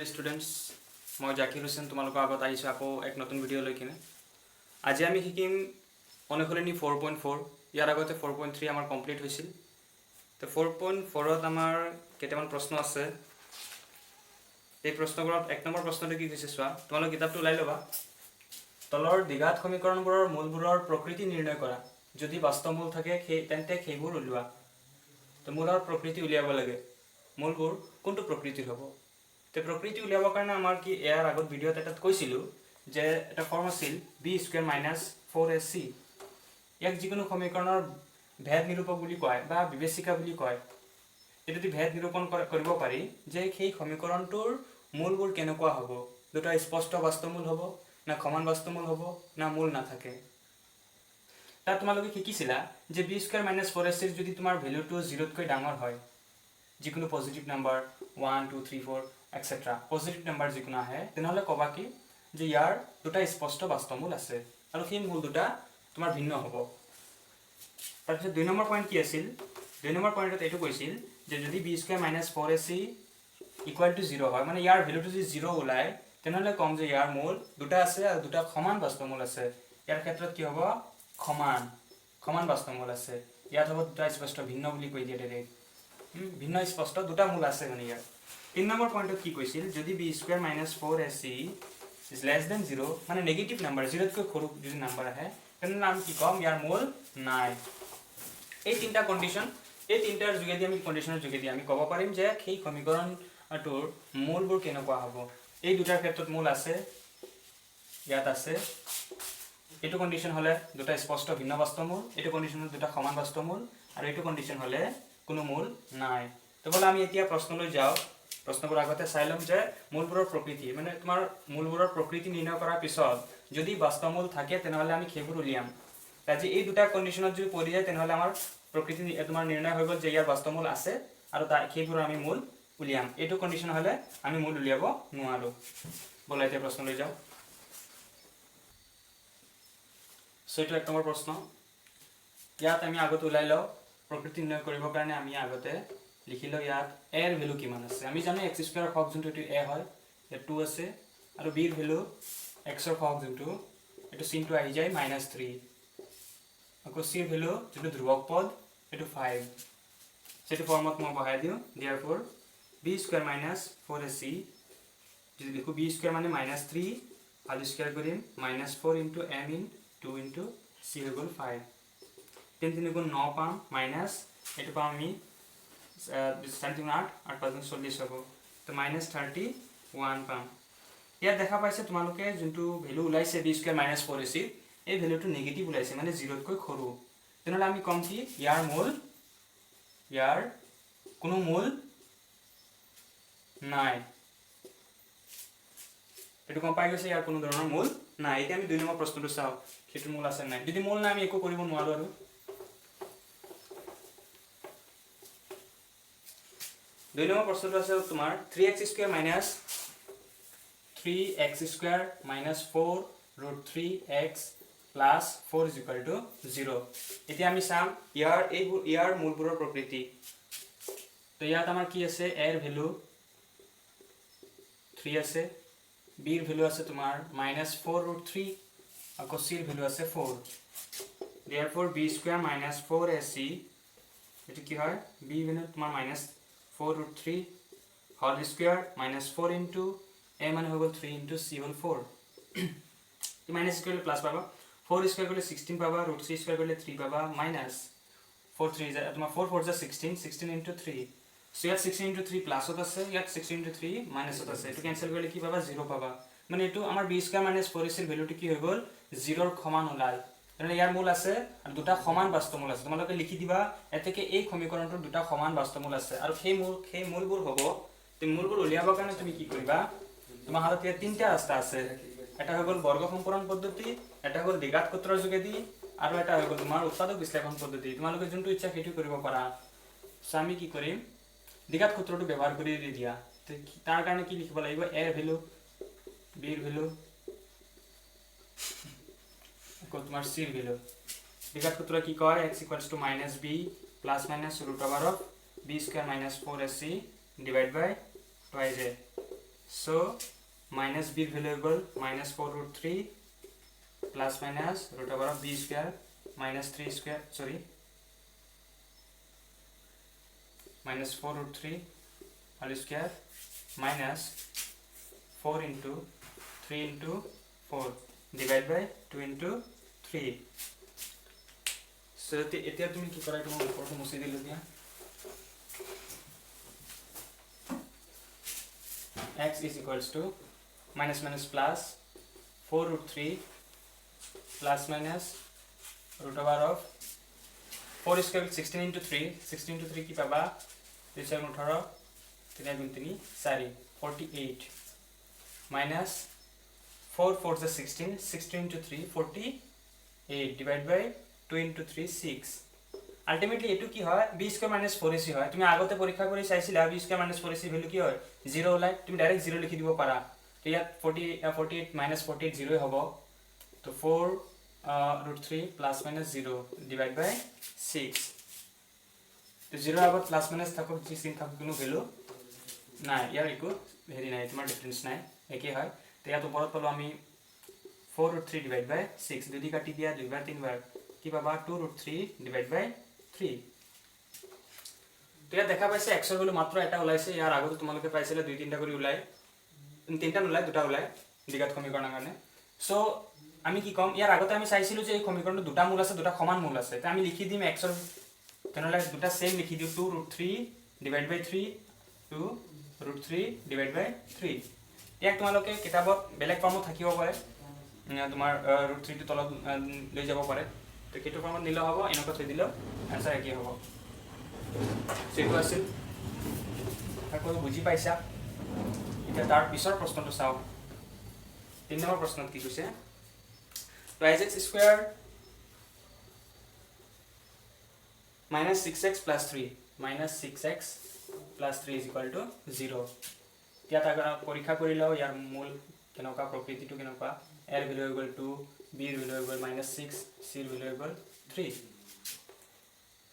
Dear students, মই জাকিৰ হুছেইন তোমালোকৰ আগত আহিছোঁ আকৌ এক নতুন ভিডিঅ' লৈ কিনে। আজি আমি শিকিম অনুশীলনী 4.4। ইয়াৰ আগতে 4.3 আমাৰ কমপ্লিট হৈছিল। তো 4.4ত আমাৰ কেইটামান প্ৰশ্ন আছে। এই প্ৰশ্নবোৰত এক নম্বৰ প্ৰশ্নটো কি কৈছে চোৱা, তোমালোক কিতাপটো ওলাই ল'বা। তলৰ দ্বিঘাত সমীকৰণবোৰৰ মূলবোৰৰ প্ৰকৃতি নিৰ্ণয় কৰা। যদি বাস্তৱ মূল থাকে তেন্তে সেইবোৰ উলিওৱা। তো মূলৰ প্ৰকৃতি উলিয়াব লাগে। মূলবোৰ কোনটো প্ৰকৃতিৰ হ'ব? তো প্ৰকৃতি উলিয়াবৰ কাৰণে আমাৰ কি ইয়াৰ আগত ভিডিঅ'ত এটাত কৈছিলোঁ যে এটা ফৰ্ম আছিল b² - 4ac। ইয়াক যিকোনো সমীকৰণৰ ভেদ নিৰূপক বুলি কয় বা বিবেচিকা বুলি কয়। এইটো যদি ভেদ নিৰূপণ কৰিব পাৰি যে সেই সমীকৰণটোৰ মূলবোৰ কেনেকুৱা হ'ব, দুটা স্পষ্ট বাস্তৱমূল হ'ব না সমান বাস্তৱমূল হ'ব না মূল নাথাকে। তাত তোমালোকে শিকিছিলা যে b² - 4ac যদি তোমাৰ ভেলুটো 0তকৈ ডাঙৰ হয়, যিকোনো positive number 1 2 3 4 etcetera positive number যিকোনো আহে, তেনেহ'লে ক'বা কি যে ইয়াৰ দুটা স্পষ্ট বাস্তৱমূল আছে আৰু সেই মূল দুটা তোমাৰ ভিন্ন হ'ব। তাৰপিছত 2 নম্বৰ পইণ্ট কি আছিল? 2 নম্বৰ পইণ্টত এইটো কৈছিল যে যদি b² - 4ac = 0 হয়, মানে ইয়াৰ ভেলুটো যদি 0 ওলায়, তেনেহ'লে ক'ম যে ইয়াৰ মূল দুটা আছে আৰু দুটা সমান বাস্তৱমূল আছে। ইয়াৰ ক্ষেত্ৰত কি হ'ব? সমান বাস্তৱমূল আছে। ইয়াত হ'ব দুটা স্পষ্ট ভিন্ন বুলি কৈ দিয়ে ডাইৰেক্ট। ভিন্ন স্পষ্ট দুটা মূল আছে মানে ইয়াৰ। 3 নম্বৰ পইণ্টত কি কৈছিল? যদি b² - 4ac << 0, মানে নেগেটিভ নাম্বাৰ 0তকৈ সৰু যদি নাম্বাৰ আহে, তেনেহ'লে আমি কি ক'ম? ইয়াৰ মূল নাই। এই তিনিটা কণ্ডিশ্যন, এই তিনিটাৰ যোগেদি আমি কণ্ডিশ্যনৰ যোগেদি আমি ক'ব পাৰিম যে সেই সমীকৰণটোৰ মূলবোৰ কেনেকুৱা হ'ব। এই দুটাৰ ক্ষেত্ৰত মূল আছে, ইয়াত আছে। এইটো কণ্ডিশ্যন হ'লে দুটা স্পষ্ট ভিন্ন বাস্তৱমূল, এইটো কণ্ডিশ্যনত দুটা সমান বাস্তৱমূল, আৰু এইটো কণ্ডিশ্যন হ'লে কোনো মূল নাই। তো ব'লা আমি এতিয়া প্ৰশ্নলৈ যাওঁ। প্ৰশ্নবোৰ আগতে চাই ল'ম যে মূলবোৰৰ প্ৰকৃতি, মানে তোমাৰ মূলবোৰৰ প্ৰকৃতি নিৰ্ণয় কৰাৰ পিছত যদি বাস্তৱমূল থাকে তেনেহ'লে আমি সেইবোৰ উলিয়াম। আজি এই দুটা কণ্ডিশ্যনত যদি পৰি যায় তেনেহ'লে আমাৰ প্ৰকৃতি তোমাৰ নিৰ্ণয় হৈ গ'ল যে ইয়াৰ বাস্তৱমূল আছে আৰু সেইবোৰ আমি মূল উলিয়াম। এইটো কণ্ডিশ্যন হ'লে আমি মূল উলিয়াব নোৱাৰোঁ। ব'লা এতিয়া প্ৰশ্নলৈ যাওঁ। এইটো 1 নম্বৰ প্ৰশ্ন। ইয়াত আমি আগতে ওলাই লওঁ প্ৰকৃতি নিৰ্ণয় কৰিবৰ কাৰণে আমি আগতে লিখি লওঁ ইয়াত a ৰ ভেলু কিমান আছে। আমি জানো x² সহগ যোনটো এইটো a হয়, ইয়াত 2 আছে, আৰু b ৰ ভেলু x ৰ সহগ যোনটো এইটো চিনটো আহি যায় -3, আকৌ c ৰ ভেলু যোনটো ধ্ৰুৱক পদ এইটো 5। সেইটো ফৰ্মত মই বহাই দিওঁ। therefore b² - 4ac, যদি লিখোঁ b² মানে -3 ভাল স্কুৱাৰ কৰিম -4 × m × 2 × c হৈ গ'ল 5। 3 × 3 = 9 পাম, মাইনাছ এইটো পাম আমি 8 × 5 = 40 হ'ব, তো -31 পাম। ইয়াত দেখা পাইছে তোমালোকে যোনটো ভেলু ওলাইছে b² - 4ac, এই ভেলুটো নেগেটিভ ওলাইছে, মানে 0তকৈ সৰু। তেনেহ'লে আমি ক'ম কি ইয়াৰ কোনো মূল নাই। এইটো গম পাই গৈছে, ইয়াৰ কোনো ধৰণৰ মূল নাই। এতিয়া আমি 2 নম্বৰ প্ৰশ্নটো চাওঁ, সেইটো মূল আছে নাই। যদি মূল নাই আমি একো কৰিব নোৱাৰোঁ। আৰু 2 নম্বৰ প্ৰশ্নটো আছে তোমাৰ 3x² - 4√3x + 4 = 0। এতিয়া আমি চাম ইয়াৰ মূলবোৰৰ প্ৰকৃতি। তো ইয়াত আমাৰ কি আছে? a ৰ ভেলু 3 আছে, b ৰ ভেলু আছে তোমাৰ -4√3, আকৌ c ৰ ভেলু আছে 4। therefore b² - 4ac, এইটো কি হয়? b ভেলু তোমাৰ -4√3 হোল স্কুৱাৰ -4 × a মানে হৈ গ'ল 3 × c হ'ল 4। মাইনাছ কৰিলে প্লাছ পাবা, 4 স্কুৱাৰ কৰিলে 16 পাবা, √3 স্কুৱাৰ কৰিলে 3 পাবা, -4 3 তোমাৰ 4 4 16 16 × 3। সো ইয়াত 16 × 3 প্লাছত আছে, ইয়াত 16 × 3 মাইনাছত আছে। এইটো কেনচেল কৰিলে কি পাবা? 0 পাবা। মানে এইটো আমাৰ b² - 4ac ৰ ভেলুটো কি হৈ গ'ল? 0ৰ সমান ওলাল। তেনেহ'লে ইয়াৰ মূল আছে আৰু দুটা সমান বাস্তৱমূল আছে। তোমালোকে লিখি দিবা এতেকে এই সমীকৰণটোৰ দুটা সমান বাস্তৱমূল আছে, আৰু সেই মূলবোৰ হ'ব। মূলবোৰ উলিয়াবৰ কাৰণে তুমি কি কৰিবা? তোমাৰ হাতত ইয়াত 3টা ৰাস্তা আছে। এটা হৈ গ'ল বৰ্গ সম্পূৰণ পদ্ধতি, এটা হৈ গ'ল দ্বিঘাত সূত্ৰৰ যোগেদি, আৰু এটা হৈ গ'ল তোমাৰ উৎপাদক বিশ্লেষণ পদ্ধতি। তোমালোকে যোনটো ইচ্ছা সেইটো কৰিব পাৰা। সো আমি কি কৰিম? দ্বিঘাত সূত্ৰটো ব্যৱহাৰ কৰি দিয়া। তাৰ কাৰণে কি লিখিব লাগিব? a ৰ ভেলু, b ৰ ভেলু, আকৌ তোমাৰ c ৰ ভেলু। দ্বিঘাত সূত্ৰ কি কয়? x = -b ± √b² - 4ac / 2a। So minus b value equal minus 4 root 3 plus minus root over of b square minus 3 square, sorry, minus 4 root 3 whole square minus 4 into 3 into 4 divided by 2 into 3. So এতিয়া তুমি কি কৰা, তুমি ওপৰটো মুছি দিলে দিয়া x is equals to minus minus plus 4 root 3 plus minus root over of 4 square 16 into 3, 16 into 3 की पाबा 3 4 18 3 गुण 3 4 48 minus 4 4 is 16, 16 into 3 48 divided by 2 into 3 6. Ultimately এটু কি হয় b স্কয়ার মাইনাস 4ac হয়। তুমি আগতে পরীক্ষা কৰি চাইছিলা b square minus 4ac value কি হয় 0 ওলাই, তুমি ডাইরেক্ট 0 লিখি দিব পাৰা। তো ইয়াত 48 মাইনাস 48 0 হ'ব। তো 4 root 3 plus minus 0 divided by 6. তো 0 আগত প্লাস মাইনাস থাকক যি চিন থাকক কোনো ভ্যালু নাই, ইয়াৰ একো হেৰি নাই, তোমাৰ ডিফাৰেন্স নাই, একে হয়। তো ইয়াত ওপৰত পালো আমি 4 root 3 divided by 6, দুই দি কাটি দিয়া দুইবাৰ তিনবাৰ কি পাবা 2 root 3 divided by 3. তো ইয়াত দেখা পাইছে x এর ভ্যালু মাত্র এটা ওলাইছে, ইয়াৰ আগতে তোমালোকে পাইছিলে দুই তিনটা কৰি ওলাই, তিনটা নোলাই দুটা ওলাই দ্বিঘাত সমীকৰণৰ কাৰণে। সো আমি কি কম, ইয়াৰ আগতে আমি চাইছিলো যে এই সমীকৰণটো দুটা মূল আছে, দুটা সমান মূল আছে। তো আমি লিখি দিম x এর তেনেহলে দুটা সেম লিখি দিও 2 root 3 divided by 3 2 root 3 divided by 3. ইয়াক তোমালোকে কিতাবত বেলেগ ফৰ্মত থাকিব পাৰে, তোমাৰ root 3 টো তলত লৈ যাব পাৰে। তো কিটো ফৰ্মত নিলে হ'ব, এনেকৈ থৈ দিলে আনসাৰ কি হ'ব। সেটো আছিল তাকো বুজি পাইছা। এতিয়া তাৰ পিছৰ প্ৰশ্নটো চাও। 3 নম্বৰ প্ৰশ্নত কি কৈছে, x square minus 6x plus 3 minus 6x plus 3 is equal to 0. এতিয়া তাক পৰীক্ষা কৰি লও ইয়াৰ মূল কেনেকুৱা প্ৰকৃতিটো কেনেকুৱা। a এর ভ্যালু ইকুয়াল টু b এর ভ্যালু ইকুয়াল -6 c এর value equal 3.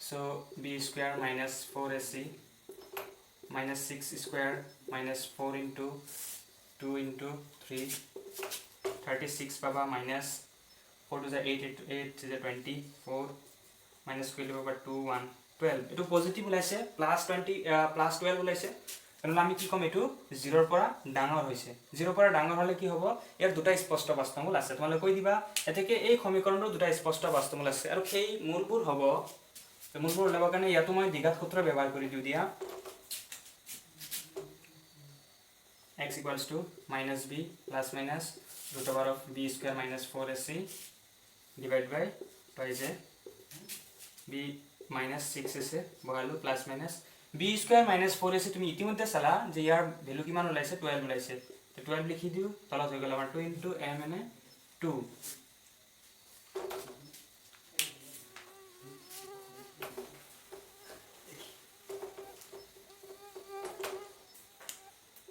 so b square minus 4ac minus 6 square minus 4 into 2 into 3 36 পাবা minus 4 to the 8 to the 24 minus 12 over 2 1 12. এটো পজিটিভ ওলাইছে +20 +12 ওলাইছে, তাহলে আমি কি কম এটো 0 এর পৰা ডাঙৰ হৈছে। 0 এৰ পৰা ডাঙৰ হলে কি হ'ব, ইয়াৰ দুটা স্পষ্ট বাস্তৱমূল আছে। তোমালে কৈ দিবা এতেকে এই সমীকৰণৰ দুটা স্পষ্ট বাস্তৱমূল আছে আৰু সেই মূলবোৰ হ'ব। তো মূলবোৰ ওলাবৰ কাৰণে ইয়াতো মই দ্বিঘাত সূত্ৰ ব্যৱহাৰ কৰি দিও দিয়া x equals to minus b plus minus root over of b square minus 4ac divided by পাইছে b minus 6ac বহালো plus minus b square minus 4ac। তুমি ইতিমধ্যে চালা যে ইয়াৰ ভ্যালু কিমান ওলাইছে 12 ওলাইছে। তো 12 লিখি দিও, তলত হৈ গ'ল আমাৰ 2 into m মানে 2।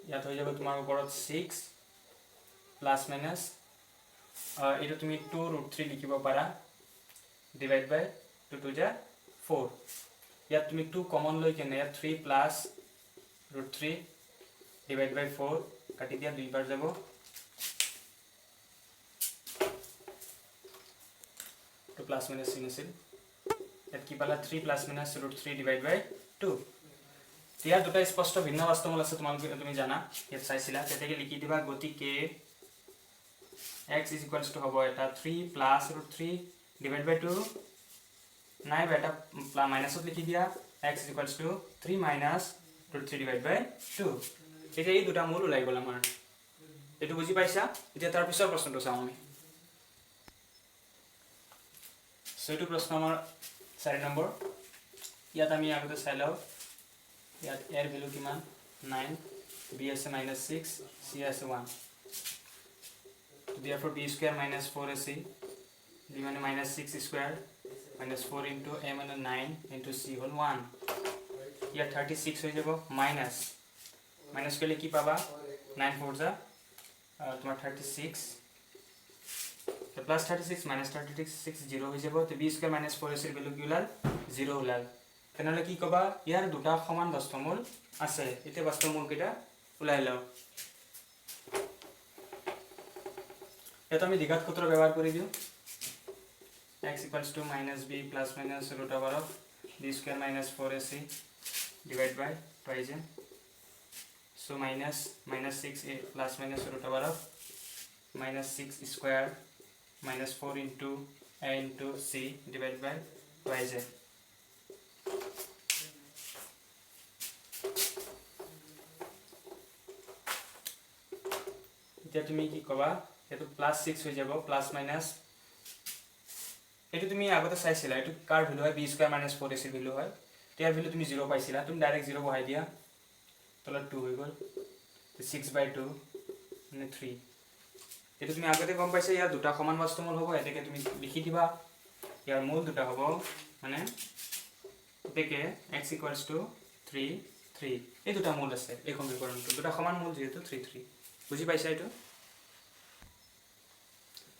ইয়াত হৈ যাব তোমাৰ ওপৰত 6 প্লাস মাইনাস এটা তুমি 2 root 3 লিখিব পাৰা ডিভাইড বাই 2 to the 4। ইয়াত তুমি 2 কমন লৈ কেনে 3 plus root 3 divided by 4 কাটি দিয়া দুইবাৰ যাব। তো প্লাস মাইনাস চিন আছিল, ইয়াত কি পালা 3 plus minus root 3 divided by 2। ইয়াৰ দুটা স্পষ্ট ভিন্ন বাস্তৱমূল আছে, তুমি জানা ইয়াত চাইছিলা। তেতিয়াকে লিখি দিবা গতিকে x is equals to হ'ব এটা 3 plus root 3 divided by 2 নাই বেটা মাইনাসত লিখি দিয়া x is equals to 3 minus root 3 divided by 2। এতিয়া এই দুটা মূল ওলাই গ'ল আমাৰ। এটো বুজি পাইছা। এতিয়া তাৰ পিছৰ প্ৰশ্নটো চাও আমি। সেটো প্ৰশ্ন আমাৰ 4 নম্বৰ। ইয়াত আমি আগতে চাই লও, ইয়াত a এর ভ্যালু কিমান 9, b আছে -6, c আছে 1। therefore b square minus 4ac b মানে -6 square minus 4 into a মানে 9 into c whole 1। ইয়াত 36 হৈ যাব মাইনাস মাইনাস করলে কি পাবা 9 4 যা তোমার 36 তো প্লাস 36 minus 36 0 হৈ যাব। তো b square minus 4ac এর ভ্যালু কি ওলাল 0 ওলাল। তেনেহলে কি কবা ইয়াৰ দুটা সমান বাস্তৱমূল আছে। এতিয়া বাস্তৱমূল কেইটা ওলাই লও। এটা আমি দ্বিঘাত সূত্র ব্যবহার করে দিও x equals to minus b plus minus root over of b square minus 4ac divided by twice a. So minus 6a plus minus root over of minus 6 square minus 4 into a into c divided by twice a. এতিয়া তুমি কি কবা এটো plus 6 হৈ যাব plus minus এটো তুমি আগতে চাইছিলা এটো কাৰ ভ্যালু হয় b square minus 4ac value হয় ইয়াৰ ভ্যালু তুমি 0 পাইছিলা তুমি ডাইরেক্ট 0 বহাই দিয়া তলত 2 হৈ গল 6/2 মানে 3 এটো তুমি আগতে গম পাইছা ইয়াৰ দুটা সমান বাস্তমূল হ'ব এতেকে তুমি লিখি দিবা ইয়াৰ মূল দুটা হ'ব মানে এতেকে x = 3 3 এই দুটা মূল আছে এই সমীকৰণটো দুটা সমান মূল যেহেতু 3 3 বুজি পাইছা এটো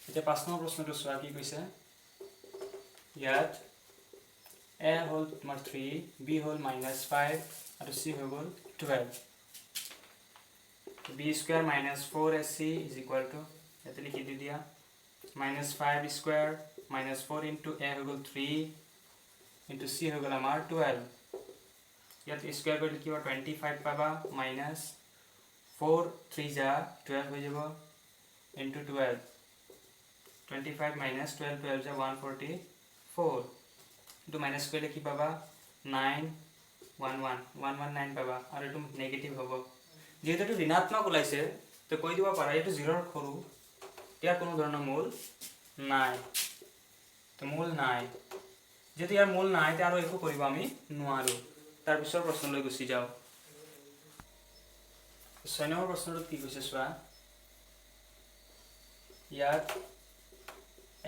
এটা 5 নম্বৰ প্ৰশ্নটো চোৱা কি কৈছে ইয়াত a হল তোমাৰ 3 b হল -5 আৰু c হৈ গল 12 b square minus 4ac is equal to এতে লিখি দি দিয়া -5 square minus 4 into a হৈ গল 3 into c হৈ গল আমাৰ 12 ইয়াত স্কয়াৰ কৰি লিখিবা 25 পাবা minus 4 3 जा 12 হৈ যাব into 12 25 minus 12 12 जा 144 into minus কৰি লিখি পাবা 9 11 119 পাবা আৰু এটো নেগেটিভ হ'ব যেহেতু এটো ঋণাত্মক ওলাইছে তো কৈ দিবা পাৰা এটো 0 ৰ সৰু ইয়াৰ কোনো ধৰণৰ মূল নাই তো মূল নাই যেহেতু ইয়াৰ মূল নাই তে আৰু একো কৰিব আমি নোৱাৰো তাৰ পিছৰ প্ৰশ্নলৈ গুচি যাও 6 নম্বৰ প্ৰশ্নটো কি কৈছে চোৱা ইয়াত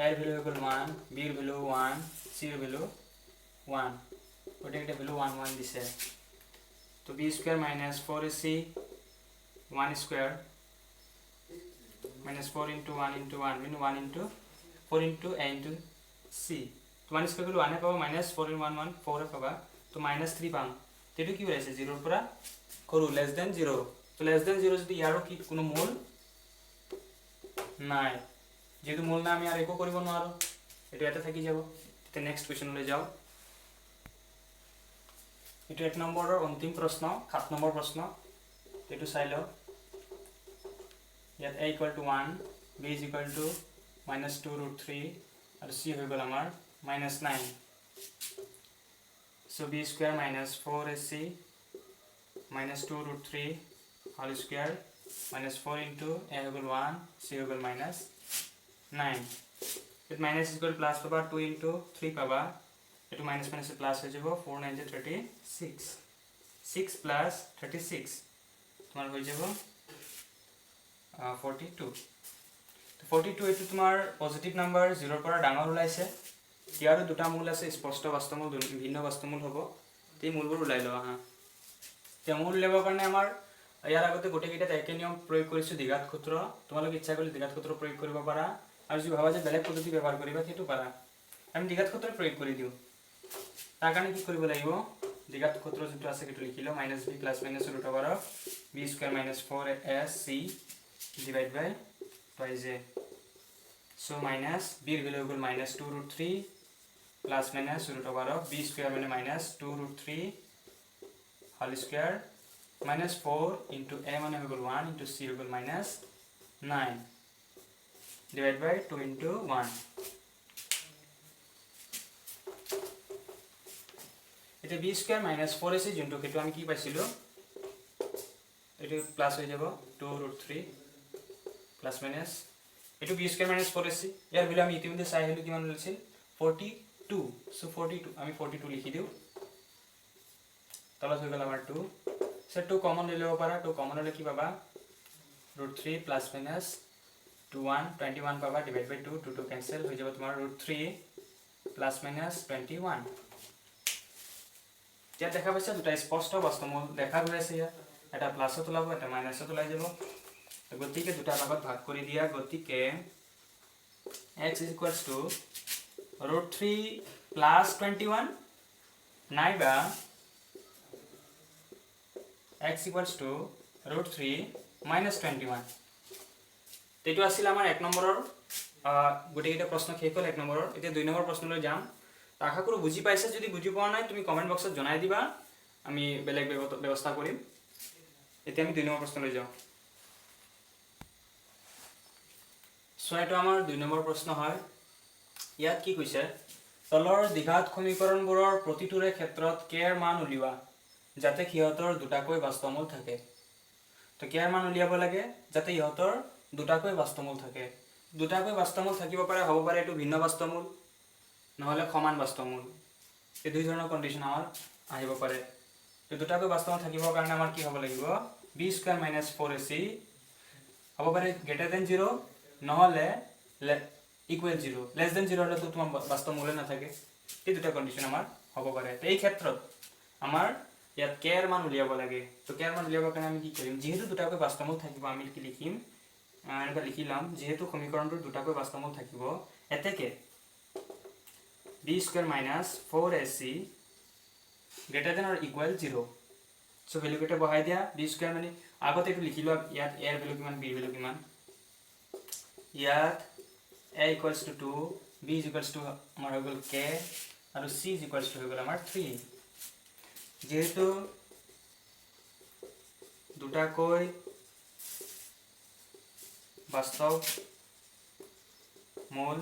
a এর ভ্যালু ইকুয়াল 1 b এর ভ্যালু 1 c এর ভ্যালু 1 ওটাকে ভ্যালু 1 1 দিছে তো b square minus 4ac 1 square minus 4 into 1 into 1 mean 1 into 4 into a into c তো 1 স্কয়ার ভ্যালু 1 এ পাবো minus 4 in 1 1 4 এ পাবা তো -3 পাম তেটো কি হইছে 0 এর পৰা কৰু less than 0 তো less than 0 যদি ইয়াৰো কি কোনো মূল নাই যেহেতু মূল না আমি আৰ একো কৰিব নোৱাৰো এটো এটা থাকি যাব তে নেক্সট কোৱেশ্চনলৈ যাও এটো 1 নম্বৰৰ অন্তিম প্ৰশ্ন 7 নম্বৰ প্ৰশ্ন এটো চাই লও ইয়াত a = 1 b = -2√3 আৰু c হৈ গল আমাৰ -9 so b square minus 4ac -2√3 whole square minus 4 into a হৈ গল 1 c হৈ গল -9 it minus is equal plus পাবা 2 into 3 পাবা এটো minus minus plus হৈ যাব 4 9 36 6 plus 36 তোমাৰ হৈ যাব 42 তো 42 এটো তোমাৰ পজিটিভ নাম্বাৰ 0 ৰ পৰা ডাঙৰ ওলাইছে ইয়াৰো দুটা মূল আছে স্পষ্ট বাস্তৱমূল ভিন্ন বাস্তৱমূল হ'ব তে মূলবোৰ ওলাই লও হা তে মূল লেব কাৰণে আমাৰ ইয়াৰ আগতে গোটেইকেইটা একে নিয়ম প্ৰয়োগ কৰিছো দ্বিঘাত সূত্ৰ তোমালোক ইচ্ছা কৰিলে দ্বিঘাত সূত্ৰ প্ৰয়োগ কৰিব পাৰা আৰু যদি ভাবা যে বেলেগ পদ্ধতি ব্যৱহাৰ কৰিবা সেইটো পাৰা আমি দ্বিঘাত সূত্ৰ প্ৰয়োগ কৰি দিও তাৰ কাৰণে কি কৰিব লাগিব দ্বিঘাত সূত্ৰ যেটো আছে সেইটো লিখিলো -b plus minus root over of b square minus 4ac divided by twice a so minus b এর value hall -2√3 plus minus root over of b square মানে -2√3 whole square minus 4 into a মানে হল 1 into c hall -9 divided by 2 into 1 এটা b square minus 4ac যোনটো কেটো আমি কি পাইছিলো এটো plus হৈ যাব 2√3 plus minus এটো b square minus 4ac ইয়াৰ ভ্যালু আমি ইতিমধ্যে চাই হলো কিমান ওলাইছিল 42 so 42 আমি 42 লিখি দিও তলত হৈ গল আমাৰ 2 সে 2 কমন লৈ লব পাৰা 2 কমন হলে কি পাবা √3 plus minus 21 পাবা ডিভাইড বাই 2 2 ক্যান্সেল হৈ যাব তোমাৰ √3 plus minus 21 এতিয়া দেখা পাইছা দুটা স্পষ্ট বাস্তৱমূল দেখা গৈ আছে ইয়াত এটা প্লাসত ওলাব এটা মাইনাসত ওলাই যাব গতিকে দুটা ভাগত ভাগ কৰি দিয়া গতিকে x = √3 plus 21 নাইবা x = √3 -21 এইটো আছিল আমাৰ 1 নম্বৰৰ গোটেইকেইটা প্ৰশ্ন শেষ হ'ল 1 নম্বৰৰ এতিয়া 2 নম্বৰ প্ৰশ্নলৈ যাম আশা কৰো বুজি পাইছা যদি বুজি পোৱা নাই তুমি কমেন্ট বক্সত জনাই দিবা আমি বেলেগ ব্যৱস্থা কৰিম এতিয়া আমি 2 নম্বৰ প্ৰশ্নলৈ যাওঁ সো এটা আমাৰ 2 নম্বৰ প্ৰশ্ন হয় ইয়াত কি কৈছে তলৰ দ্বিঘাত সমীকৰণবোৰৰ প্ৰতিটোৰে ক্ষেত্ৰত k ৰ মান উলিওৱা যাতে সিহঁতৰ দুটাকৈ বাস্তৱমূল থাকে তো k ৰ মান উলিয়াব লাগে যাতে ইহঁতৰ দুটাকৈ বাস্তৱমূল থাকে দুটাকৈ বাস্তৱমূল থাকিব পাৰে হ'ব পাৰে এটো ভিন্ন বাস্তৱমূল নহলে সমান বাস্তৱমূল এই দুই ধৰণৰ কন্ডিশন আমাৰ আহিব পাৰে তো দুটাকৈ বাস্তৱমূল থাকিবৰ কাৰণে আমাৰ কি হ'ব লাগিব b² - 4ac হ'ব পাৰে গ্ৰেটাৰ দেন 0 নহলে ইকুৱেল 0 লেস দেন 0 হলে তো তোমাৰ বাস্তৱমূলে নাথাকে এই দুটা কন্ডিশন আমাৰ হ'ব পাৰে তো এই ক্ষেত্ৰত আমাৰ ইয়াত k ৰ মান উলিয়াব লাগে তো k ৰ মান উলিয়াবৰ কাৰণে আমি কি কৰিম যেহেতু দুটাকৈ বাস্তৱমূল থাকিব আমি কি লিখিম এনেকা লিখিলাম যেহেতু সমীকৰণটোৰ দুটাকৈ বাস্তৱমূল থাকিব এতেকে b² - 4ac greater than or equal 0 so value কেটা বহাই দিয়া b² মানে আগতে একটু লিখি লোৱা ইয়াত a ৰ ভ্যালু কিমান b ৰ ভ্যালু কিমান ইয়াত a equals to 2 b is equals to আমাৰ হৈ গল k আৰু c is equals to হৈ গল আমাৰ 3 যেহেতু দুটাকৈ বাস্তৱ মূল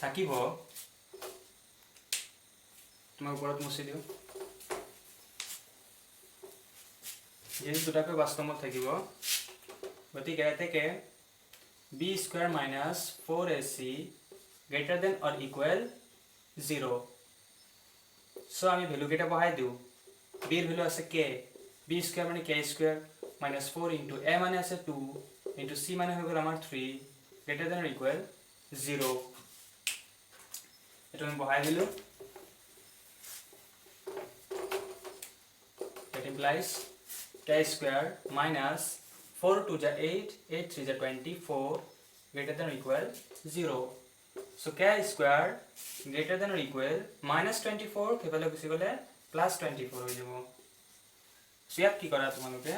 থাকিব তোমাৰ ওপৰত মুছি দিও যেহেতু দুটাকৈ বাস্তৱমূল থাকিব গতিকে এতেকে b² - 4ac greater than or equal 0 so আমি ভ্যালু কেটা বহাই দিও b এর ভ্যালু আছে k b² মানে k² - 4 into a মানে আছে 2 into c মানে হৈ গল আমাৰ 3 greater than or equal 0 এটা আমি বহাই দিলো that implies k² minus 4 2 ja 8 8 3 ja 24 greater than or equal 0 so k² greater than or equal -24 কেফালে গুছি গলে +24 হৈ যাব সো ইয়াত কি কৰা তোমালোকে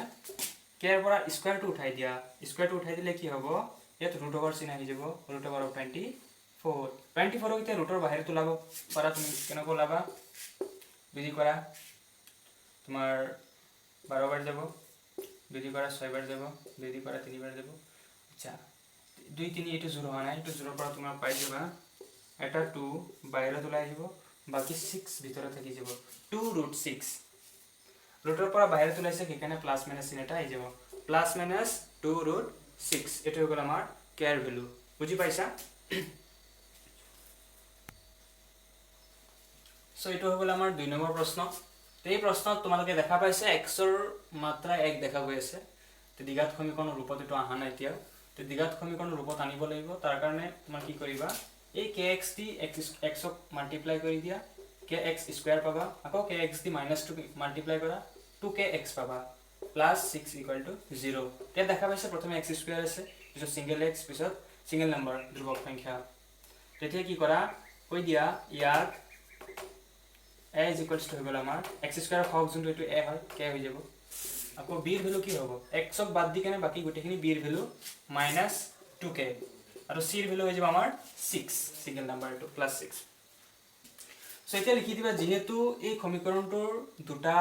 k ৰ পৰা স্কয়াৰটো উঠাই দিয়া স্কয়াৰটো উঠাই দিলে কি হ'ব ইয়াত ৰুট ওভাৰ চিন আহি যাব ৰুট ওভাৰ অফ 24 ক এতিয়া ৰুটৰ বাহিৰত ওলাব পাৰা তুমি কেনেকৈ ওলাবা বিধি কৰা তোমাৰ 12 বাৰ যাব বিধি কৰা 6 বাৰ যাব বিধি কৰা 3 বাৰ যাব আচ্ছা 2 3 এটো জোৰ হোৱা নাই এটো জোৰৰ পৰা তোমাৰ পাই যাবা এটা 2 বাহিৰত ওলাই আহিব বাকি 6 ভিতৰত থাকি যাব 2√6 ৰুটৰ পৰা বাহিৰত ওলাইছে কিকানে প্লাস মাইনাস চিন এটা আহি যাব প্লাস মাইনাস 2√6 এটো হৈ গল আমাৰ k ৰ ভ্যালু বুজি পাইছা সো এটো হৈ গল আমাৰ 2 নম্বৰ প্ৰশ্ন এই প্ৰশ্নত তোমালোকে দেখা পাইছে x ৰ মাত্ৰা 1 দেখা গৈ আছে তে দ্বিঘাত সমীকৰণৰ ৰূপত এটো আহা নাই এতিয়া তে দ্বিঘাত সমীকৰণৰ ৰূপত আনিব লাগিব তাৰ কাৰণে তোমাৰ কি কৰিবা এই kx দি x ক মাল্টিপ্লাই কৰি দিয়া kx² পাবা আকৌ kx দি -2 মাল্টিপ্লাই কৰা 2kx পাবা +6 = 0 তে দেখা পাইছে প্ৰথমে x² আছে পিছত সিঙ্গেল x পিছত সিঙ্গেল নম্বৰ ধ্ৰুবক সংখ্যা তেতিয়া কি কৰা কৈ দিয়া ইয়াত a is equals to হৈ গল আমাৰ x² হক যোনটো এটো a হয় k হৈ যাব আকৌ b ৰ ভ্যালু কি হ'ব x ক বাদ দি কেনে বাকি গুটেখিনি b ৰ ভ্যালু -2k আৰু c ৰ ভ্যালু হৈ যাব আমাৰ 6 সিঙ্গেল নম্বৰ এটো +6 সো এতিয়া লিখি দিবা যেহেতু এই সমীকৰণটোৰ দুটা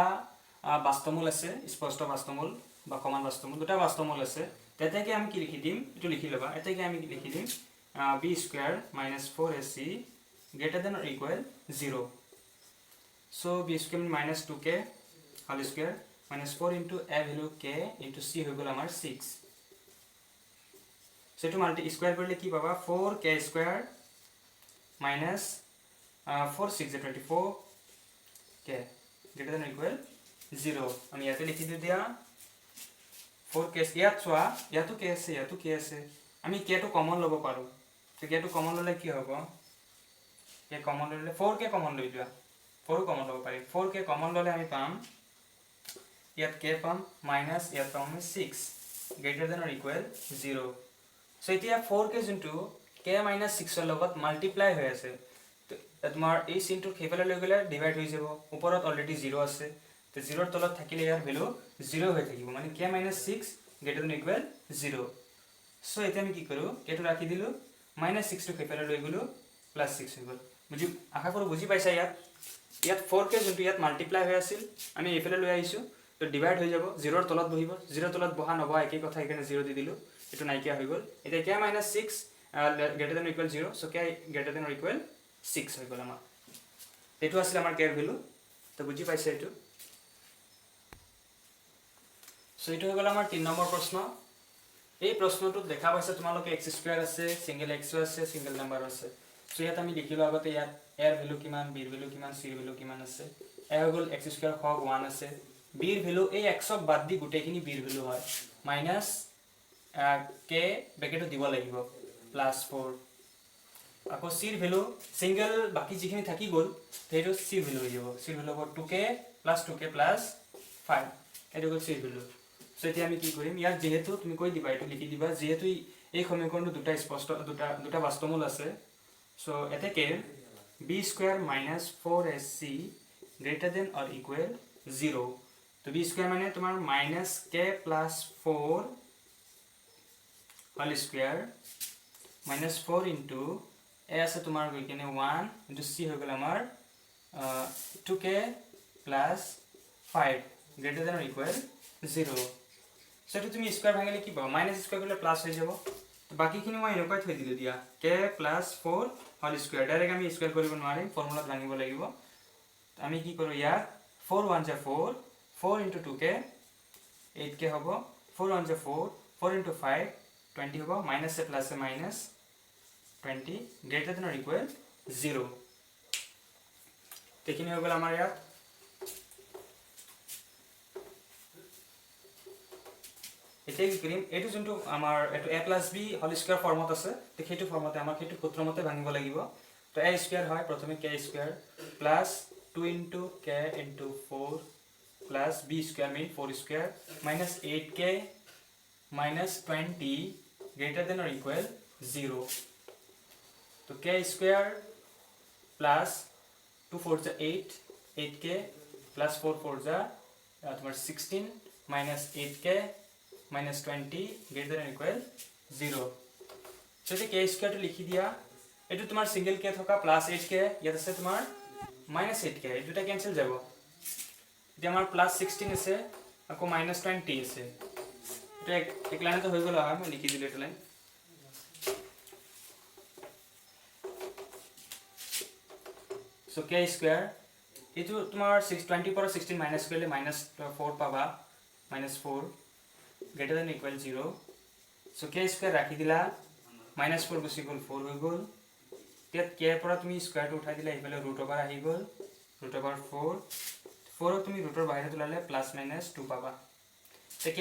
বাস্তৱমূল আছে স্পষ্ট বাস্তৱমূল বা সমান বাস্তৱমূল দুটা বাস্তৱমূল আছে তেতিয়াকে আমি কি লিখি দিম এটো লিখি লবা এতিয়াকে আমি লিখি দিম b² - 4ac greater than or equal 0 so b² -2k whole square -4 into a value k into c হৈ গল আমাৰ 6 সেটো মাল্টি স্কয়াৰ কৰিলে কি পাবা 4k² minus 4 6 24 k greater than or equal 0 আমি ইয়াতে লিখি দিয়া 4k ইয়াত চোৱা ইয়াতো k আছে আমি k টো কমন লব পাৰো তো k টো কমন ললে কি হ'ব k কমন ললে 4k কমন লৈ দিয়া 4 কমন লব পাৰি 4k কমন ললে আমি পাম ইয়াত k পাম মাইনাস ইয়াত পাম 6 greater than or equal 0 so এতিয়া 4k যোনটো k - 6 ৰ লগত মাল্টিপ্লাই হৈ আছে তো তোমাৰ এই চিনটো খেফালে লৈ গলে ডিভাইড হৈ যাব ওপৰত অলৰেডি 0 আছে তো 0 ৰ তলত থাকিলে ইয়াৰ ভ্যালু 0 হৈ থাকিব মানে k - 6 greater than or equal 0 so এতিয়া আমি কি কৰো k টো ৰাখি দিলো -6 টো কেফালে লৈ গলো +6 হৈ গল বুজি আশা কৰো বুজি পাইছা ইয়াত 4k যোনটো ইয়াত মাল্টিপ্লাই হৈ আছিল আমি এইফালে লৈ আহিছো তো ডিভাইড হৈ যাব 0 ৰ তলত বহিব 0 ৰ তলত বহা নবহা একেই কথা এখানে 0 দি দিলো এটো নাইকিয়া হৈ গল এতিয়া k - 6 greater than or equal 0 so k greater than or equal 6 হৈ গল আমাৰ এটো আছিল আমাৰ k এৰ ভ্যালু তো বুজি পাইছা এটো সো এটো হৈ গল আমাৰ 3 নম্বৰ প্ৰশ্ন এই প্ৰশ্নটো দেখা পাইছে তোমালোকে x² আছে সিঙ্গেল x আছে সিঙ্গেল নাম্বাৰ আছে সো ইয়াত আমি দেখিলো আগতে ইয়াত a ৰ ভ্যালু কিমান b ৰ ভ্যালু কিমান c ৰ ভ্যালু কিমান আছে a হৈ গল x² হক 1 আছে b ৰ ভ্যালু এই x ক বাদ দি গুটেখিনি b ৰ ভ্যালু হয় মাইনাস k ব্ৰেকেটত দিব লাগিব +4 আকৌ c ৰ ভ্যালু সিঙ্গেল বাকি যিখিনি থাকি গল সেইটো c ৰ ভ্যালু হৈ যাব c ৰ ভ্যালু হ'ব 2k + 5 এটো গল c ৰ ভ্যালু সো এতিয়া আমি কি কৰিম ইয়াত যেহেতু তুমি কৈ দিবা এটো লিখি দিবা যেহেতু এই সমীকৰণটো দুটা স্পষ্ট দুটা বাস্তৱমূল আছে সো এতে কে b² - 4ac greater than or equal 0 তো b² মানে তোমাৰ -k + 4 whole square -4 into a আছে তোমাৰ গৈ কিনে 1 into c হৈ গল আমাৰ 2k + 5 greater than or equal 0 সেটো তুমি স্কয়ার ভাঙিলে কি পাবা মাইনাস স্কয়ার করলে প্লাস হয়ে যাব তো বাকিখিনি মই এনেকৈ থৈ দিলো দিয়া k + 4 হোল স্কয়ার ডাইরেক্ট আমি স্কয়ার কৰিব নোৱাৰিম ফৰ্মুলা জানিব লাগিব আমি কি কৰো ইয়াত 4 1 * 4 4 * 2k 8k হ'ব 4 1 * 4 4 * 5 20 হ'ব minus A plus A minus 20 greater than or equal 0 তেখিনি হৈ গল আমাৰ ইয়াত এতিয়া কি কৰিম এটো যোনটো আমাৰ এটো a + b হোল স্কয়াৰ ফৰ্মত আছে তে সেইটো ফৰ্মতে আমাৰ সেইটো সূত্ৰমতে ভাঙিব লাগিব তো a² হয় প্ৰথমে k² plus 2 * k * 4 plus b² mean 4² minus 8k minus 20 greater than or equal 0 তো k² plus 2 4 * 8 8k plus 4 4 তোমার 16 minus 8k minus 20 greater than or equal 0 so এই k² টো লিখি দিয়া এটো তোমার সিঙ্গেল k থকা প্লাস 8k ইয়াত আছে তোমার minus 8k এই দুটা ক্যান্সেল যাব এটা আমার প্লাস 16 আছে আকৌ minus 20 আছে এটা এক লাইনতে হৈ গল হয় মই লিখি দিলে এটা লাইন so k² এটো তোমার 20 पर 16 মাইনাস কৰিলে -4 পাবা -4 greater than or equal 0 so k² ৰাখি দিলা -4 গুছি গল 4 হৈ গল তেত k পৰা তুমি স্কয়াৰটো উঠাই দিলা ইফালে √over আহি গল √4 4 তুমি ৰুটৰ বাহিৰত ওলালে +- 2 পাবা তে k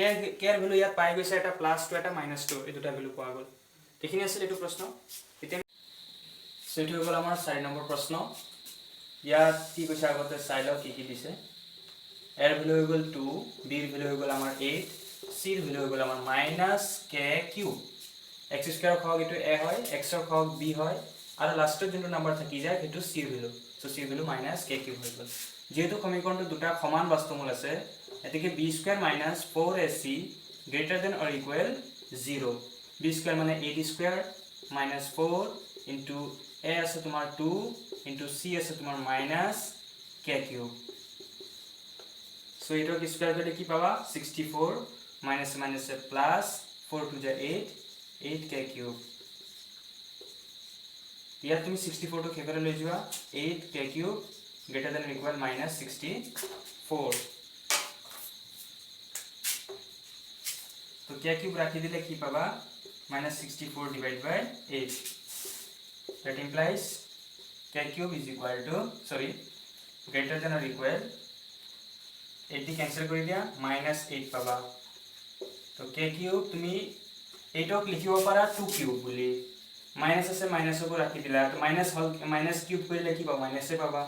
এর ভ্যালু ইয়াত পাই গৈছে এটা +2 এটা -2 এই দুটা ভ্যালু পোৱা গল এখিনি আছিল এটো প্ৰশ্ন এতিয়া সেটো হৈ গল আমাৰ 4 নম্বৰ প্ৰশ্ন ইয়াত কি কৈছে আগতে চাইল কি দিছে এৰ ভ্যালু হৈ গল 2 b এৰ ভ্যালু হৈ গল আমাৰ 8 c এৰ ভ্যালু হৈ গল আমাৰ -k³ x² হক এটো a হয় x হক b হয় আৰু লাষ্টত যোনটো নাম্বাৰ থাকি যায় হেতু c এৰ ভ্যালু সো c এৰ ভ্যালু -k³ হৈ গল যেহেতু সমীকৰণটো দুটা সমান বাস্তৱমূল আছে এতিকে b² - 4ac greater than or equal 0 b² মানে 8² - 4 into a আছে তোমাৰ 2 into c আছে তোমাৰ -k³ সো এটো কি স্কয়ার করলে কি পাবা 64 minus এ প্লাস 4 2 8 8k³ ইয়াত তুমি 64 টো খেকৰে লৈ যোৱা 8k³ greater than or equal -64 তো k³ রাখি দিলে কি পাবা -64 divided by 8 that implies k³ is equal to greater than or equal 80 cancel কৰি দিয়া -8 পাবা তো k³ তুমি 8 ক লিখিব পাৰা 2³ বুলি মাইনাস আছে মাইনাস ক ৰাখি দিলা তো -³ কৰিলে কি পাবা মাইনাস এ পাবা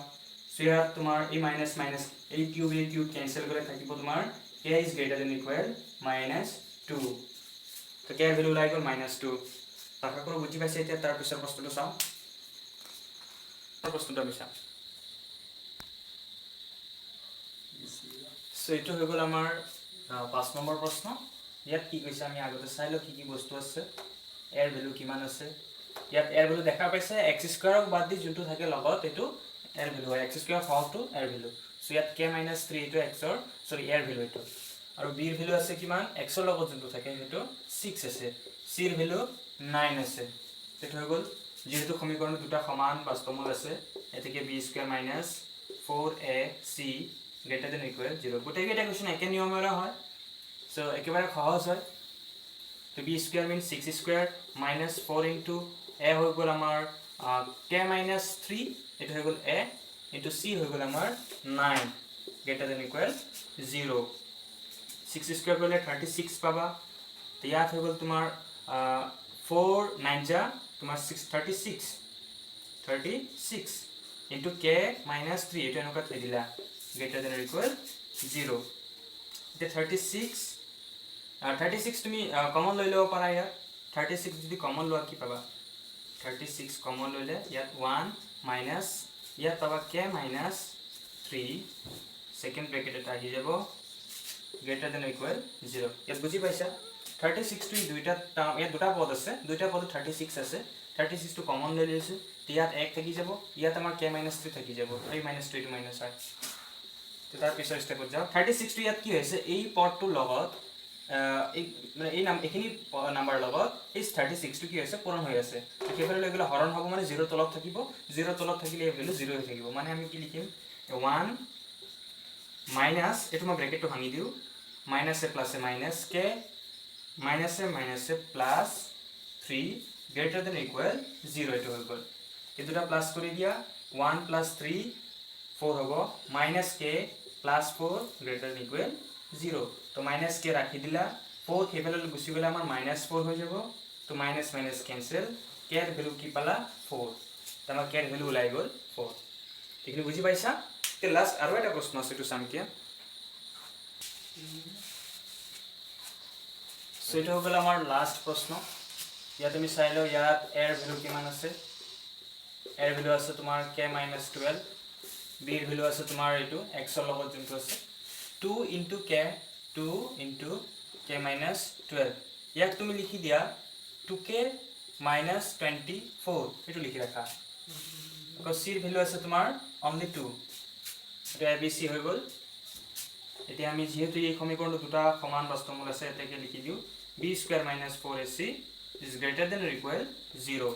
সো ইয়াত তোমাৰ এই মাইনাস এই কিউব कैंसिल কৰি থাকিব তোমাৰ k is greater than or equal -2 তো k এৰ ভ্যালু ওলাই গল -2 আশা কৰো বুজি পাইছে এতিয়া তাৰ পিছৰ প্ৰশ্নটো চাও প্ৰশ্নটো আমি চাম সো এইটো হৈ গ'ল আমাৰ 5 নম্বৰ প্ৰশ্ন ইয়াত কি কৈছে আমি আগতে চাই লওঁ কি বস্তু আছে এৰ ভ্যালু কিমান আছে ইয়াত এৰ ভ্যালু দেখা পাইছে x স্কয়াৰক বাদ দি যোনটো থাকে লগত এটো এৰ ভ্যালু হয় x স্কয়াৰ হওঁটো এৰ ভ্যালু সো ইয়াত k - 3 এটো x ৰ সৰি এৰ ভ্যালু এটো আৰু b ৰ ভ্যালু আছে কিমান x ৰ লগত যোনটো থাকে হেটো 6 আছে c ৰ ভ্যালু 9 আছে এটো হৈ গ'ল যেহেতু সমীকৰণ দুটা সমান বাস্তৱমূল আছে এতেকে b square - 4ac greater than or equal 0 গোটেইকেইটা কোৱেশ্চন একে নিয়মেৰে হয় সো একেবাৰে সহজ হয় তো b square means 6 square minus 4 into a হৈ গ'ল আমাৰ k - 3 এটো হৈ গ'ল a into c হৈ গ'ল আমাৰ 9 greater than or equal 0 6 square কৰিলে 36 পাবা তো ইয়াত হৈ গ'ল তোমাৰ 4 9 যা তোমাৰ 36 into k - 3 এটো এনেকুৱা থৈ দিলা greater than or equal 0 the 36 তুমি কমন লৈ লব পাৰা ইয়াত 36 যদি কমন লোৱা কি পাবা 36 কমন ললে ইয়াত 1 minus ইয়াত পাবা k - 3 সেকেন্ড ব্র্যাকেট এটা আহি যাব greater than or equal 0 ইয়াত বুজি পাইছা 36 টো দুইটা ইয়াত দুটা পদ আছে দুইটা পদ 36 আছে 36 টো কমন লৈ লৈছো ইয়াত 1 থাকি যাব ইয়াত আমাৰ k - 3 থাকি যাব 3 - 2 টো -8 তো তাৰ পিছৰ স্টেপত যাও 36 টো ইয়াত কি হৈছে এই পদটো লগত এই মানে এই এখিনি নাম্বাৰ লগত এই 36 টো কি হৈছে পূৰণ হৈ আছে কেইফালে লৈ গলে হৰণ হ'ব মানে 0 তলত থাকিব 0 তলত থাকিলে এই ভ্যালু 0 হৈ থাকিব মানে আমি কি লিখিম 1 মাইনাস এটো মই ব্র্যাকেটটো ভাঙি দিও minus A plus A minus k minus A plus 3 greater than or equal 0 এটো হৈ গল এই দুটা প্লাস কৰি দিয়া 1 plus 3 4 হ'ব minus k plus 4 greater than or equal 0 তো minus k ৰাখি দিলা 4 কেফালে গুছি গলে আমাৰ -4 হৈ যাব তো মাইনাস মাইনাস ক্যান্সেল k এৰ ভ্যালু কি পালা 4 তো আমাৰ k এৰ ভ্যালু ওলাই গল 4 এইখিনি বুজি পাইছা তে লাস্ট আৰু এটা প্ৰশ্ন আছে তো চাম কি সো এটা হৈ গল আমাৰ লাস্ট প্ৰশ্ন ইয়াত তুমি চাই লও ইয়াত এৰ ভ্যালু কিমান আছে এৰ ভ্যালু আছে তোমাৰ k - 12 b এৰ ভ্যালু আছে তোমাৰ এটো x ৰ লগত যোনটো আছে 2 into k 2 into k - 12 ইয়াক তুমি লিখি দিয়া 2k - 24 এটো লিখি ৰাখা আকৌ c এৰ ভ্যালু আছে তোমাৰ only 2 এটা abc হৈ গল এতিয়া আমি যেহেতু এই সমীকৰণ দুটা সমান বাস্তৱমূল আছে এটাকে লিখি দিও b square - 4ac is greater than or equal 0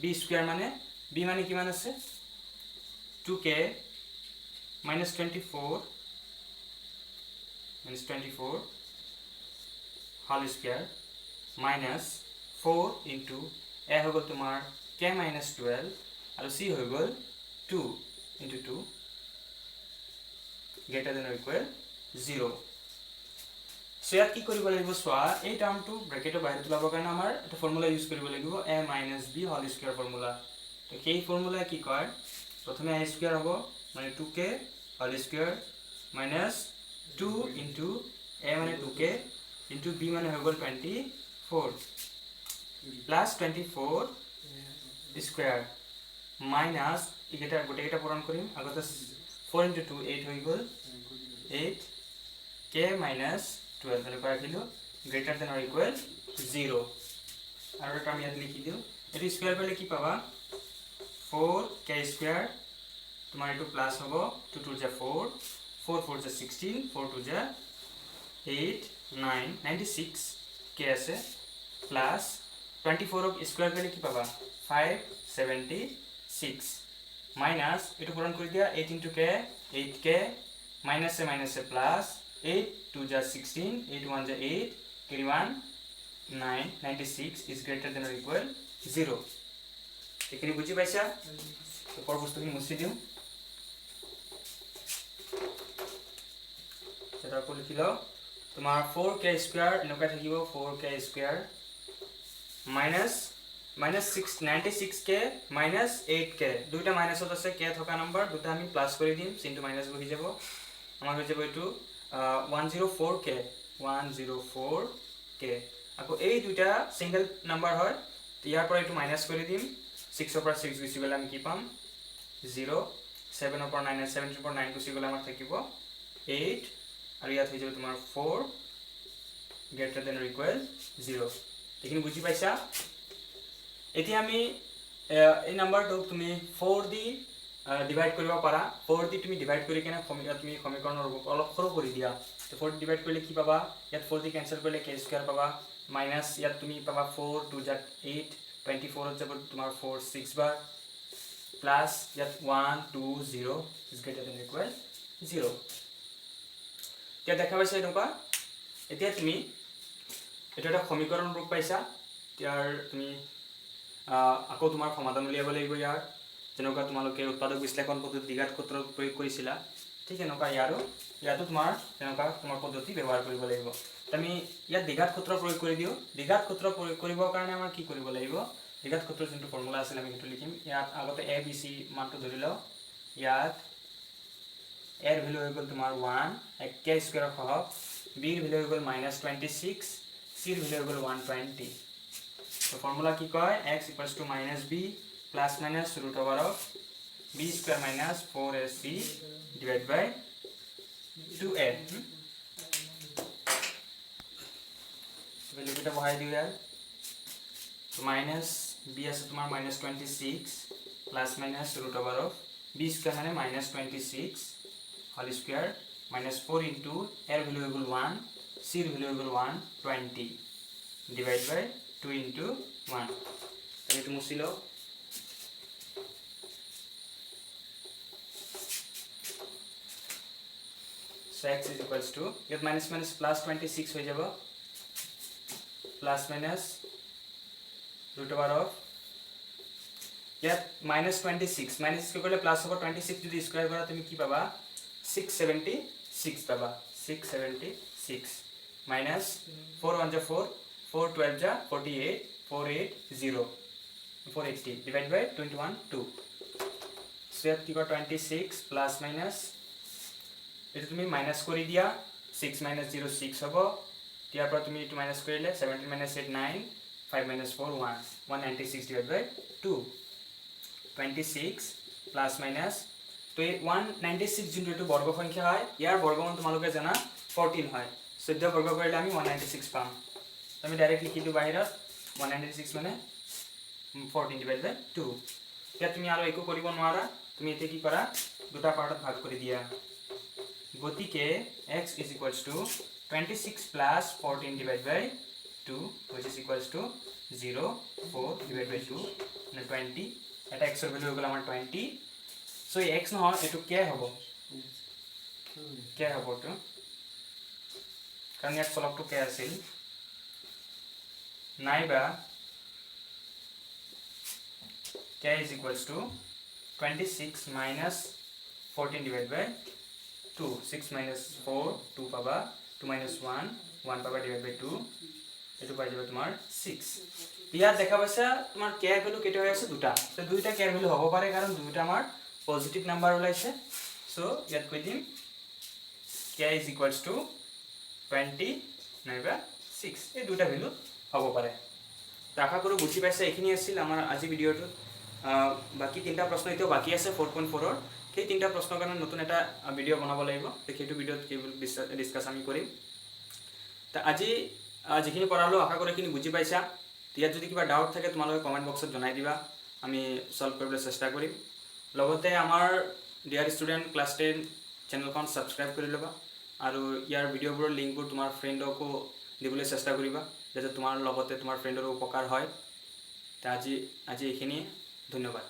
b square মানে b মানে কিমান আছে 2k - 24 whole square minus 4 into a হৈ গল তোমাৰ k - 12 আৰু c হৈ গল 2 into 2 greater than or equal 0 so ইয়াত কি কৰিব লাগিব সোৱা এই টাৰ্মটো ব্ৰ্যাকেটৰ বাহিৰত লাবৰ কাৰণে আমাৰ এটা ফৰ্মুলা ইউজ কৰিব লাগিব a - b whole square formula তো সেই ফৰ্মুলা কি কয় প্ৰথমে a স্কয়াৰ হ'ব মানে 2k whole square minus 2 into a মানে 2k into b মানে হৈ গল 24 plus 24 square minus এটা গোটেইটা পূৰণ কৰিম আগতে 4 into 2 8 হৈ গল 8 k - 12 এনে কৰা দিলো greater than or equal 0 আৰু এটা আমি ইয়াত লিখি দিও এটো স্কয়াৰ কৰিলে কি পাবা 4k square তোমাৰ এটো প্লাস হ'ব 2 2 যা 4 4 4 যা 16 4 2 যা 8 9 96 k আছে প্লাস 24 ক স্কয়াৰ কৰিলে কি পাবা 576 মাইনাস এটো পূৰণ কৰি দিয়া 8 into k 8k minus a plus 8 2 ja 16 8 1 ja 8 carry 1 9 96 is greater than or equal 0 এখানে বুঝি পাইছা তো পর বস্তুখিনি মুছি দিও সেটা কো লিখি লও তোমার 4k স্কয়ার এনেকা থাকিব 4k square minus 96k minus 8k দুইটা মাইনাসত আছে k থকা নাম্বার দুটা আমি প্লাস কৰি দিম চিনটো মাইনাস বহি যাব আমাৰ হৈ যাব এটো 104k আকৌ এই দুইটা সিঙ্গেল নাম্বাৰ হয় ইয়াৰ পৰা এটো মাইনাস কৰি দিম 6 ৰ পৰা 6 গুছি গলে আমি কি পাম 0 7 ৰ পৰা 9 7 ৰ পৰা 9 গুছি গলে আমাৰ থাকিব 8 আৰু ইয়াত হৈ যাব তোমাৰ 4 greater than or equal 0 এইখিনি বুজি পাইছা এতিয়া আমি এই নাম্বাৰটো তুমি 4 দি ডিভাইড কৰিব পাৰা 4 দি তুমি ডিভাইড কৰি কেনে তুমি সমীকৰণৰ ৰূপ অলপ সৰু কৰি দিয়া 4 ডিভাইড কৰিলে কি পাবা ইয়াত 4 দি কেনসেল কৰিলে k স্কয়াৰ পাবা মাইনাস ইয়াত তুমি পাবা 4 2 * 8 24 যাব তোমাৰ 4 6 বাৰ প্লাস ইয়াত 1 2 0 is greater than or equal 0 এতিয়া দেখা পাইছা এনেকুৱা এতিয়া তুমি এটা এটা সমীকৰণ ৰূপ পাইছা ইয়াৰ তুমি আকৌ তোমাৰ সমাধান উলিয়াব লাগিব ইয়াৰ যেনেকুৱা তোমালোকে উৎপাদক বিশ্লেষণ পদ্ধতি দ্বিঘাত সূত্ৰ প্ৰয়োগ কৰিছিলা ঠিক এনেকুৱা ইয়াতো তোমাৰ তেনেকুৱা তোমাৰ পদ্ধতি ব্যৱহাৰ কৰিব লাগিব আমি ইয়াত দ্বিঘাত সূত্ৰ প্ৰয়োগ কৰি দিও দ্বিঘাত সূত্ৰ প্ৰয়োগ কৰিবৰ কাৰণে আমাৰ কি কৰিব লাগিব দ্বিঘাত সূত্ৰৰ যোনটো ফৰ্মুলা আছিল আমি সেইটো লিখিম ইয়াত আগতে a b c মানটো ধৰি লও ইয়াত a এৰ ভ্যালু হৈ গল তোমাৰ 1 k স্কয়ার সহ b এর ভ্যালু হৈ গল -26 c এর ভ্যালু হৈ গল 120 তো ফর্মুলা কি কয় x = -b plus minus root over of b square minus 4ac divided by 2a value kita bahai diu yaar so minus b ase tumar -26 plus minus root over of b square mane -26 whole square minus 4 into a value equal 1 c value equal 120 divided by 2 into 1 tabi tu musilo so x is equals to yet minus minus plus 26 ho jabo plus minus root over of yet minus 26 minus ko kole plus over 26 jodi square kora tumi ki paba 676 paba 676 minus 4 1 ja 4 4 12 ja 48 480 480 divided by 21 2 so yet ki 26 plus minus এটা তুমি minus কৰি দিয়া 6 - 0 6 হ'ব ইয়াৰ পৰা তুমি এটো minus কৰিলে 17 - 8 9 5 - 4 1 196 divided by 2 26 plus minus তো 196 যোনটো এটো বৰ্গ সংখ্যা হয় ইয়াৰ বৰ্গমূল তোমালোকে জানা 14 হয় 14 বৰ্গ কৰিলে আমি 196 পাম আমি ডাইৰেক্ট লিখি দিও বাহিৰত 196 মানে 14 divided by 2 এতিয়া তুমি আৰু একো কৰিব নোৱাৰা তুমি এতে কি কৰা দুটা পাৰ্টত ভাগ কৰি দিয়া গতিকে x is equals to 26 plus 14 divided by 2 which is equals to 0 4 divided by 2 and 20 eta x er value hogala amar 20 so ei x no etu k hobo to karon yak solve to k asil naiba k is equals to 26 minus 14 divided by 2 6 minus 4 2 paba 2 minus 1 1 paba divided by 2 etu pai jabe tumar 6 ইয়াত দেখা পাইছা তোমাৰ k এর value কেটে হৈ আছে দুটা তো দুইটা k এর ভ্যালু হ'ব পাৰে কাৰণ দুইটা আমাৰ পজিটিভ নাম্বাৰ ওলাইছে সো ইয়াত কৈ দিম k is equals to 20 নাইবা 6 এই দুইটা ভ্যালু হ'ব পাৰে আশা কৰো বুজি পাইছা এইখিনি আছিল আমাৰ আজি ভিডিওটো বাকি তিনটা প্ৰশ্ন এতিয়াও বাকি আছে 4.4 ৰ সেই তিনটা প্ৰশ্নৰ কাৰণে নতুন এটা ভিডিও বনাব লাগিব সেইটো ভিডিওত কেৱল ডিসকাস আমি কৰিম তা আজি যিখিনি পঢ়ালো আশা কৰো কিনি বুজি পাইছা ইয়াত যদি কিবা ডাউট থাকে তোমালোকে কমেন্ট বক্সত জনাই দিবা আমি সলভ কৰিবলৈ চেষ্টা কৰিম লগতে আমাৰ ডিয়াৰ ষ্টুডেন্ট ক্লাস 10 চেনেলখন সাবস্ক্ৰাইব কৰি লবা আৰু ইয়াৰ ভিডিওবোৰৰ লিংকবোৰ তোমাৰ ফ্ৰেণ্ডকো দিবলৈ চেষ্টা কৰিবা যাতে তোমাৰ লগতে তোমাৰ ফ্ৰেণ্ডৰো উপকাৰ হয় তা আজি এইখিনি ধন্যবাদ